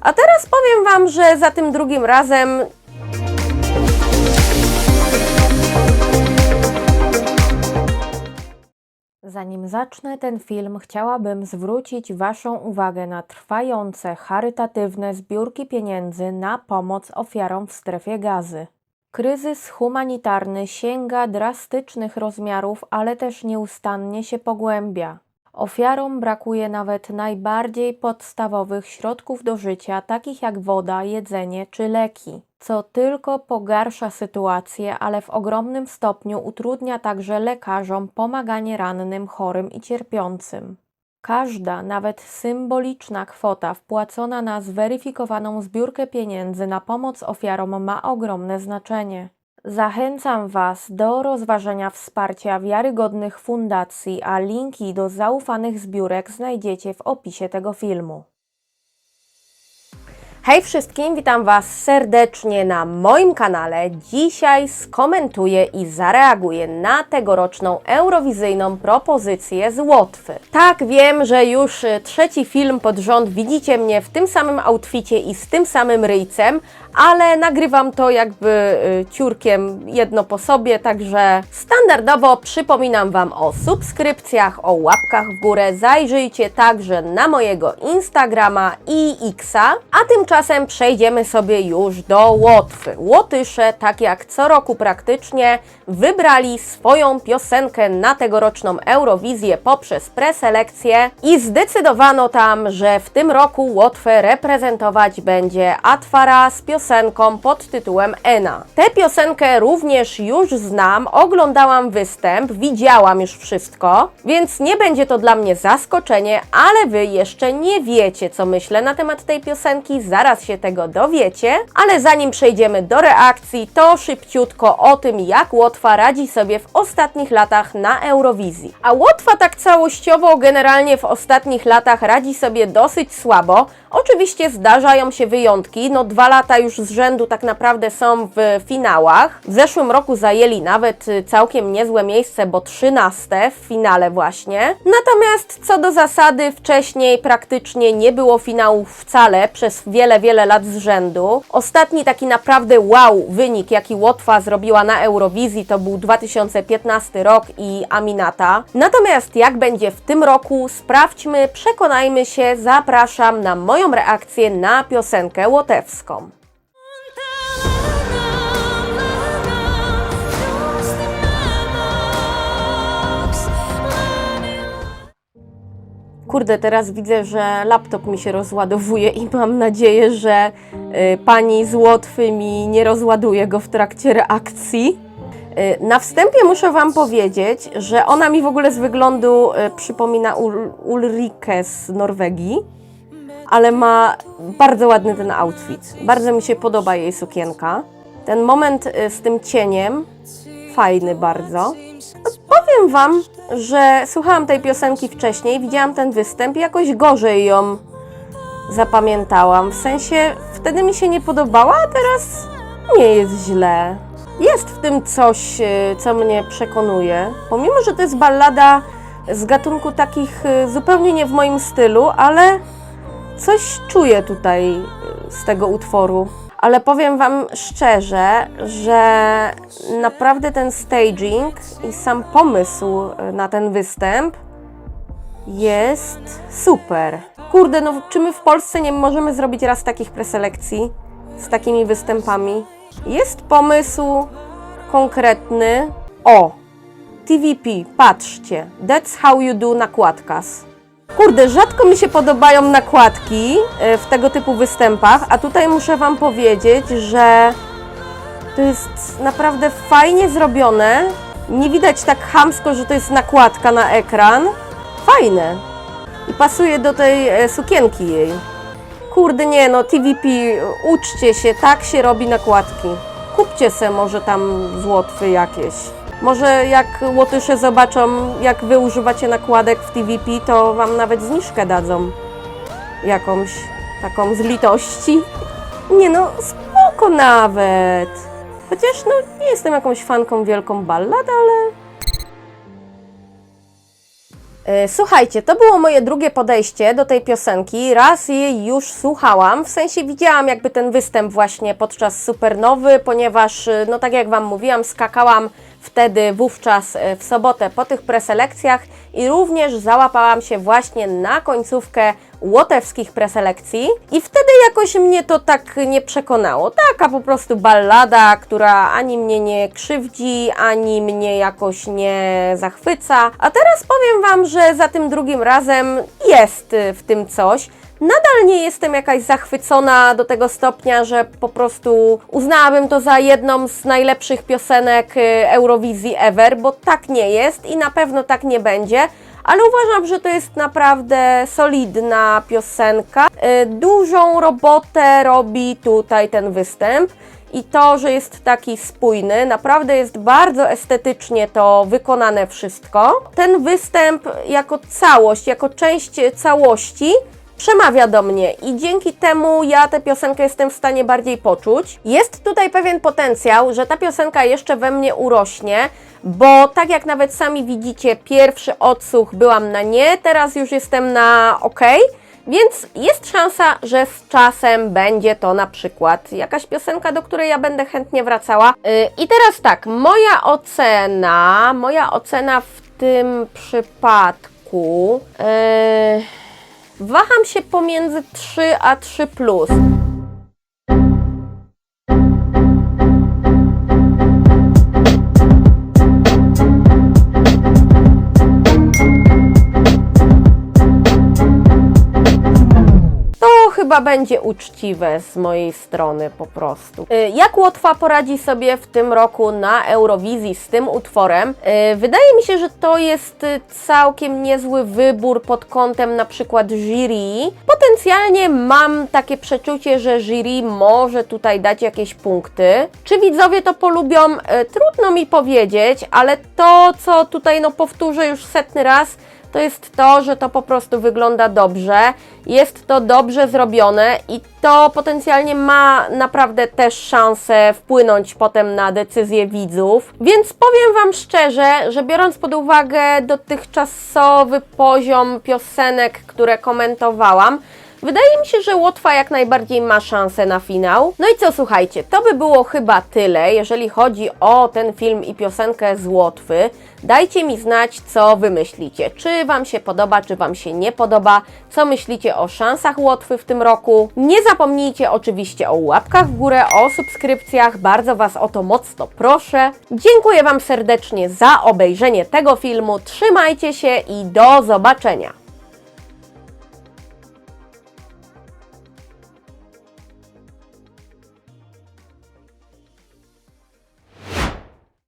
A teraz powiem Wam, że za tym drugim razem zanim zacznę ten film, chciałabym zwrócić Waszą uwagę na trwające charytatywne zbiórki pieniędzy na pomoc ofiarom w strefie Gazy. Kryzys humanitarny sięga drastycznych rozmiarów, ale też nieustannie się pogłębia. Ofiarom brakuje nawet najbardziej podstawowych środków do życia, takich jak woda, jedzenie czy leki, co tylko pogarsza sytuację, ale w ogromnym stopniu utrudnia także lekarzom pomaganie rannym, chorym i cierpiącym. Każda, nawet symboliczna kwota wpłacona na zweryfikowaną zbiórkę pieniędzy na pomoc ofiarom ma ogromne znaczenie. Zachęcam Was do rozważenia wsparcia wiarygodnych fundacji, a linki do zaufanych zbiórek znajdziecie w opisie tego filmu. Hej wszystkim, witam Was serdecznie na moim kanale. Dzisiaj skomentuję i zareaguję na tegoroczną eurowizyjną propozycję z Łotwy. Tak, wiem, że już trzeci film pod rząd widzicie mnie w tym samym outficie i z tym samym ryjcem, ale nagrywam to jakby ciurkiem jedno po sobie, także standardowo przypominam Wam o subskrypcjach, o łapkach w górę, zajrzyjcie także na mojego Instagrama i Xa, a tymczasem przejdziemy sobie już do Łotwy. Łotysze, tak jak co roku praktycznie, wybrali swoją piosenkę na tegoroczną Eurowizję poprzez preselekcję i zdecydowano tam, że w tym roku Łotwę reprezentować będzie Atfara z piosenką pod tytułem Ena. Tę piosenkę również już znam, oglądałam występ, widziałam już wszystko, więc nie będzie to dla mnie zaskoczenie, ale Wy jeszcze nie wiecie, co myślę na temat tej piosenki, zaraz się tego dowiecie, ale zanim przejdziemy do reakcji, to szybciutko o tym, jak Łotwa radzi sobie w ostatnich latach na Eurowizji. A Łotwa tak całościowo generalnie w ostatnich latach radzi sobie dosyć słabo. Oczywiście zdarzają się wyjątki, 2 lata już z rzędu tak naprawdę są w finałach. W zeszłym roku zajęli nawet całkiem niezłe miejsce, bo 13 w finale właśnie. Natomiast co do zasady wcześniej praktycznie nie było finałów wcale przez wiele lat z rzędu. Ostatni taki naprawdę wow wynik, jaki Łotwa zrobiła na Eurowizji, to był 2015 rok i Aminata. Natomiast jak będzie w tym roku, sprawdźmy, przekonajmy się, zapraszam na moją reakcję na piosenkę łotewską. Kurde, teraz widzę, że laptop mi się rozładowuje i mam nadzieję, że pani z Łotwy mi nie rozładuje go w trakcie reakcji. Na wstępie muszę Wam powiedzieć, że ona mi w ogóle z wyglądu przypomina Ulrikę z Norwegii, ale ma bardzo ładny ten outfit. Bardzo mi się podoba jej sukienka. Ten moment z tym cieniem, fajny bardzo. Powiem Wam, że słuchałam tej piosenki wcześniej, widziałam ten występ i jakoś gorzej ją zapamiętałam. W sensie wtedy mi się nie podobała, a teraz nie jest źle. Jest w tym coś, co mnie przekonuje. Pomimo, że to jest ballada z gatunku takich zupełnie nie w moim stylu, ale coś czuję tutaj z tego utworu. Ale powiem Wam szczerze, że naprawdę ten staging i sam pomysł na ten występ jest super. Kurde, czy my w Polsce nie możemy zrobić raz takich preselekcji z takimi występami? Jest pomysł konkretny. O! TVP, patrzcie. That's how you do nakładkas. Kurde, rzadko mi się podobają nakładki w tego typu występach, a tutaj muszę Wam powiedzieć, że to jest naprawdę fajnie zrobione. Nie widać tak chamsko, że to jest nakładka na ekran. Fajne. I pasuje do tej sukienki jej. Kurde, nie no, TVP, uczcie się, tak się robi nakładki. Kupcie se może tam z Łotwy jakieś. Może jak Łotysze zobaczą, jak Wy używacie nakładek w TVP, to Wam nawet zniżkę dadzą. Jakąś taką z litości. Nie no, spoko nawet. Chociaż nie jestem jakąś fanką wielką ballad, ale Słuchajcie, to było moje drugie podejście do tej piosenki. Raz jej już słuchałam, w sensie widziałam jakby ten występ właśnie podczas Supernowy, ponieważ, no tak jak Wam mówiłam, skakałam wówczas w sobotę po tych preselekcjach i również załapałam się właśnie na końcówkę łotewskich preselekcji i wtedy jakoś mnie to tak nie przekonało. Taka po prostu ballada, która ani mnie nie krzywdzi, ani mnie jakoś nie zachwyca. A teraz powiem Wam, że za tym drugim razem jest w tym coś. Nadal nie jestem jakaś zachwycona do tego stopnia, że po prostu uznałabym to za jedną z najlepszych piosenek Eurowizji ever, bo tak nie jest i na pewno tak nie będzie. Ale uważam, że to jest naprawdę solidna piosenka. Dużą robotę robi tutaj ten występ i to, że jest taki spójny, naprawdę jest bardzo estetycznie to wykonane wszystko. Ten występ jako całość, jako część całości przemawia do mnie i dzięki temu ja tę piosenkę jestem w stanie bardziej poczuć. Jest tutaj pewien potencjał, że ta piosenka jeszcze we mnie urośnie, bo tak jak nawet sami widzicie, pierwszy odsłuch byłam na nie, teraz już jestem na ok, więc jest szansa, że z czasem będzie to na przykład jakaś piosenka, do której ja będę chętnie wracała. I teraz tak, moja ocena w tym przypadku... waham się pomiędzy 3 a 3+. Chyba będzie uczciwe z mojej strony po prostu. Jak Łotwa poradzi sobie w tym roku na Eurowizji z tym utworem? Wydaje mi się, że to jest całkiem niezły wybór pod kątem na przykład jury. Potencjalnie mam takie przeczucie, że jury może tutaj dać jakieś punkty. Czy widzowie to polubią? Trudno mi powiedzieć, ale to, co tutaj powtórzę już 100 raz, to jest to, że to po prostu wygląda dobrze, jest to dobrze zrobione i to potencjalnie ma naprawdę też szansę wpłynąć potem na decyzję widzów. Więc powiem Wam szczerze, że biorąc pod uwagę dotychczasowy poziom piosenek, które komentowałam, wydaje mi się, że Łotwa jak najbardziej ma szansę na finał. No i co, słuchajcie, to by było chyba tyle, jeżeli chodzi o ten film i piosenkę z Łotwy. Dajcie mi znać, co Wy myślicie. Czy Wam się podoba, czy Wam się nie podoba, co myślicie o szansach Łotwy w tym roku. Nie zapomnijcie oczywiście o łapkach w górę, o subskrypcjach, bardzo Was o to mocno proszę. Dziękuję Wam serdecznie za obejrzenie tego filmu, trzymajcie się i do zobaczenia.